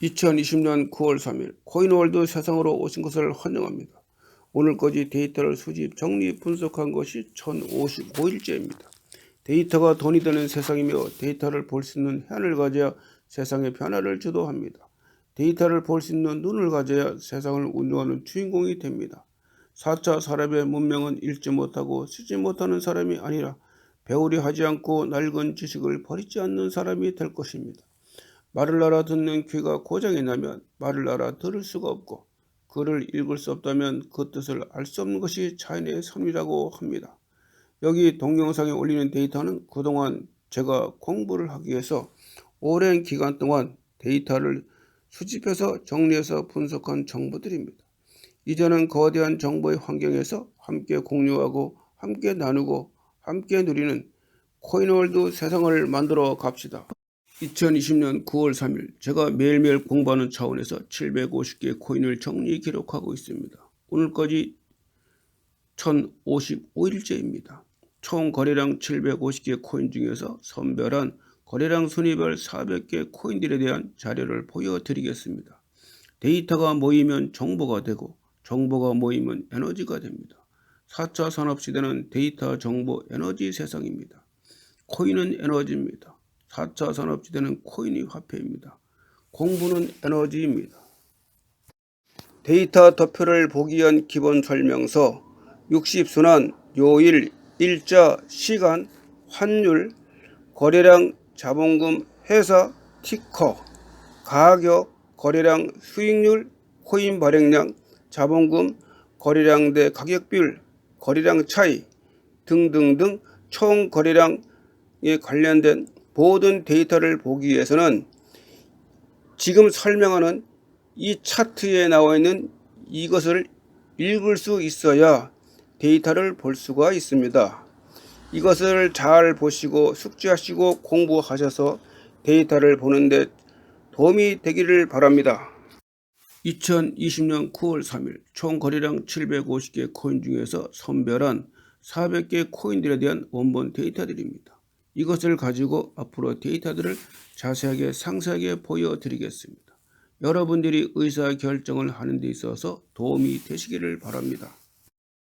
2020년 9월 3일 코인월드 세상으로 오신 것을 환영합니다. 오늘까지 데이터를 수집, 정리, 분석한 것이 1055일째입니다. 데이터가 돈이 되는 세상이며 데이터를 볼 수 있는 해안을 가져야 세상의 변화를 주도합니다. 데이터를 볼 수 있는 눈을 가져야 세상을 운동하는 주인공이 됩니다. 4차 산업의 문명은 읽지 못하고 쓰지 못하는 사람이 아니라 배우려 하지 않고 낡은 지식을 버리지 않는 사람이 될 것입니다. 말을 알아듣는 귀가 고장이 나면 말을 알아들을 수가 없고 글을 읽을 수 없다면 그 뜻을 알 수 없는 것이 자연의 선이라고 합니다. 여기 동영상에 올리는 데이터는 그동안 제가 공부를 하기 위해서 오랜 기간 동안 데이터를 수집해서 정리해서 분석한 정보들입니다. 이제는 거대한 정보의 환경에서 함께 공유하고 함께 나누고 함께 누리는 코인월드 세상을 만들어 갑시다. 2020년 9월 3일 제가 매일매일 공부하는 차원에서 750개의 코인을 정리 기록하고 있습니다. 오늘까지 1055일째입니다. 총 거래량 750개 코인 중에서 선별한 거래량 순위별 400개 코인들에 대한 자료를 보여드리겠습니다. 데이터가 모이면 정보가 되고 정보가 모이면 에너지가 됩니다. 4차 산업시대는 데이터, 정보, 에너지 세상입니다. 코인은 에너지입니다. 4차 산업시대는 코인이 화폐입니다. 공부는 에너지입니다. 데이터 덮표를 보기 위한 기본 설명서 60순환, 요일, 일자, 시간, 환율, 거래량, 자본금, 회사, 티커, 가격, 거래량, 수익률, 코인 발행량, 자본금, 거래량 대 가격 비율, 거래량 차이 등등등 총 거래량에 관련된 모든 데이터를 보기 위해서는 지금 설명하는 이 차트에 나와 있는 이것을 읽을 수 있어야 데이터를 볼 수가 있습니다. 이것을 잘 보시고 숙지하시고 공부하셔서 데이터를 보는데 도움이 되기를 바랍니다. 2020년 9월 3일 총 거래량 750개 코인 중에서 선별한 400개 코인들에 대한 원본 데이터들입니다. 이것을 가지고 앞으로 데이터들을 자세하게 상세하게 보여드리겠습니다. 여러분들이 의사결정을 하는 데 있어서 도움이 되시기를 바랍니다.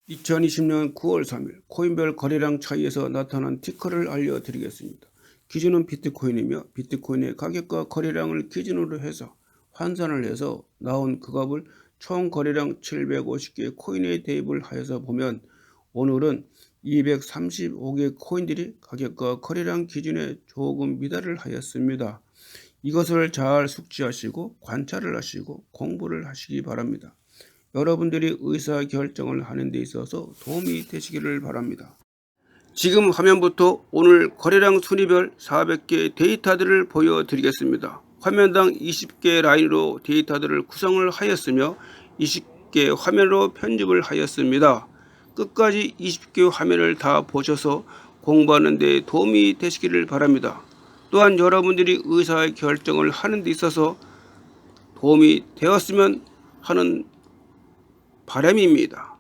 2020년 9월 3일 코인별 거래량 차이에서 나타난 티커를 알려드리겠습니다. 기준은 비트코인이며 비트코인의 가격과 거래량을 기준으로 해서 환산을 해서 나온 그 값을 총 거래량 750개 코인에 대입을 하여서 보면 오늘은 235개 코인들이 가격과 거래량 기준에 조금 미달을 하였습니다. 이것을 잘 숙지하시고 관찰을 하시고 공부를 하시기 바랍니다. 여러분들이 의사결정을 하는 데 있어서 도움이 되시기를 바랍니다. 지금 화면부터 오늘 거래량 순위별 400개 데이터들을 보여드리겠습니다. 화면당 20개 라인으로 데이터들을 구성을 하였으며 20개 화면으로 편집을 하였습니다. 끝까지 20개 화면을 다 보셔서 공부하는 데 도움이 되시기를 바랍니다. 또한 여러분들이 의사결정을 하는 데 있어서 도움이 되었으면 하는 바람입니다.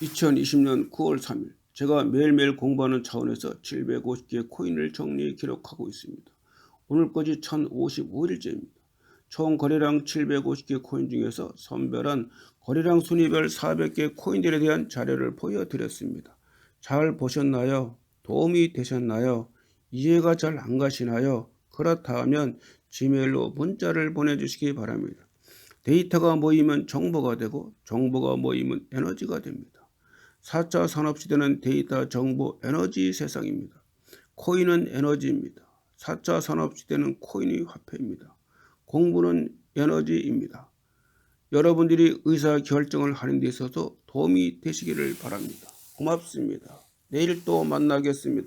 2020년 9월 3일 제가 매일매일 공부하는 차원에서 750개의 코인을 정리해 기록하고 있습니다. 오늘까지 1055일째입니다. 총 거래량 750개 코인 중에서 선별한 거래량 순위별 400개 코인들에 대한 자료를 보여드렸습니다. 잘 보셨나요? 도움이 되셨나요? 이해가 잘 안 가시나요? 그렇다 하면 지메일로 문자를 보내주시기 바랍니다. 데이터가 모이면 정보가 되고 정보가 모이면 에너지가 됩니다. 4차 산업시대는 데이터, 정보, 에너지 세상입니다. 코인은 에너지입니다. 4차 산업시대는 코인이 화폐입니다. 공부는 에너지입니다. 여러분들이 의사결정을 하는 데 있어서 도움이 되시기를 바랍니다. 고맙습니다. 내일 또 만나겠습니다.